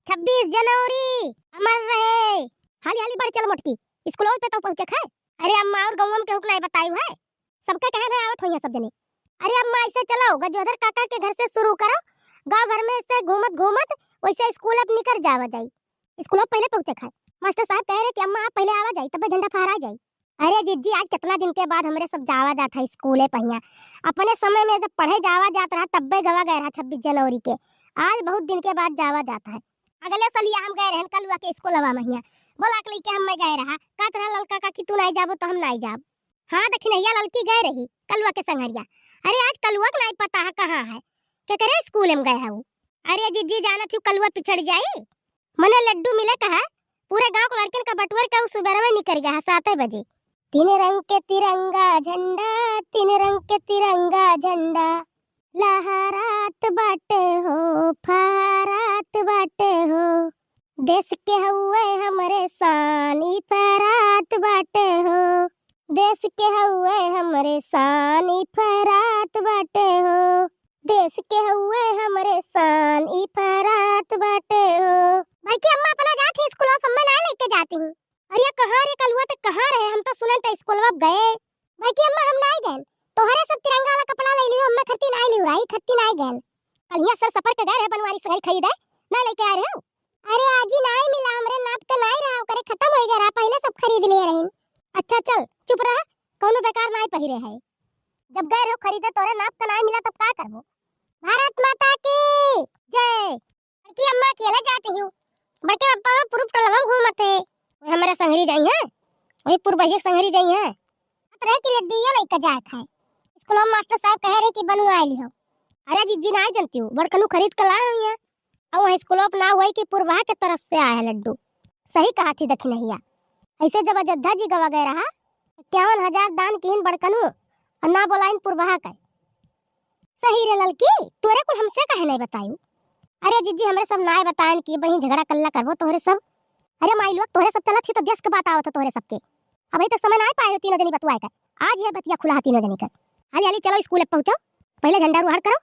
26 जनवरी अमर रहे। हाली हाली बढ़ चल मोटकी, स्कूल पे तो पहुंचे खाए। अरे अम्मा और गांव में केहू नहीं बतायु है, सबका कहना है आवत होइया सब जने। अरे अम्मा ऐसे चलाओ गजोधर काका के घर से शुरू करो, गांव भर में से घूमत घूमत वैसे स्कूल अब निकल जावा जाई। स्कूल पहले पहुंचे खाए। मास्टर साहब कह रहे कि अम्मा आप पहले आवा जाई तब झंडा फहरा जाई। अरे जिज्जी आज कितना दिन के बाद हमरे सब जावा जात है स्कूले पहिया। अपने समय में जब पढ़े जावा जात रहा तब्बे गवा गए रहा 26 जनवरी के। आज बहुत दिन के बाद जावा जाता है। अगले साल हम गए रहन कलुआ के स्कूलवा महिया, बोला के लेके हम गए रहा का तरह ललका का कि तू नहीं जाबो तो हम नहीं जाब। हां दखिनैया ललकी गए रही कलुआ के संगरिया। अरे आज कलुआ का नहीं पता है कहां है, के करे स्कूल में गए है वो। अरे जिज्जी जाना थी कलुआ पिछड़ जाई, मने लड्डू मिले कहा पूरे गांव को लड़किन का बटुअर का उस सुबह में निकल गया 7 बजे। 3 रंग के तिरंगा झंडा, 3 रंग के तिरंगा झंडा, लहरात बाटे हो फहरात बाटे हो, देश के हुए हमरे सानी फहरात बाटे हो, देश के हुए हमरे सानी फहरात बाटे हो, देश के हुए हमरे सानी फहरात बाटे हो। भाई की अम्मा अपना जाती स्कूल में मैं ना लेके जाती हूं। अरे कहां रे कलुआ तक कहां रहे, हम तो सुनन त स्कूल में गए। भाई की अम्मा हम नहीं गए, तोहरे सब तिरंगा वाला कपड़ा ले लियो, हम खत्ती नहीं लियो राई खत्ती नहीं गए। कलिया सर सफर के गए रे बनवारी सगाई खरीदे ना लेके आ रहे हो। अरे आज ही नहीं मिला हमरे नाप का नहीं रहा करे खत्म हो गया, पहले सब खरीद लिए रही। अच्छा चल चुप रह, कोनो बेकार नहीं पहिरे है। जब गए रहो खरीदे तोरे नाप का नहीं मिला तब का करबो। भारत माता की जय। की अम्मा अकेले जाती हूं, बटे अब्बा पूर्व टलवा घूमते हमारे संगरी जाई है, वही पूर्व भैया संगरी जाई है। तरह की लड्डूया लेके जात है स्कूल में। मास्टर साहब कह रहे कि बनवाई लियो। अरे जिज्जी नहीं जानती हूं, बड़कनू खरीद कर लाए हुई है और वही स्कूल में ना हुई कि पूर्वा के तरफ से आया है लड्डू। सही कहा थी दखिनैया। ऐसे जब अयोध्या जी गवा गए रहा 51,000 दान कीन बड़कनू और ना बोलाइन पूर्वा का। सही रे ललकी, तोरे को हमसे कहे नहीं बतायू। अरे जिज्जी हमरे सब नाय बताएन कि बही झगड़ा कल्ला करबो तोहरे सब। अरे माई लोग तोहरे सब चलत थी तो देश के बात आवत तोहरे सबके। अभी तक समय नहीं पाए तीनों जनी बतवाए का, आज ये बतिया खुला तीनों जनी का। हाली हाली चलो स्कूल पहुंचो, पहले झंडा रोहड़ करो।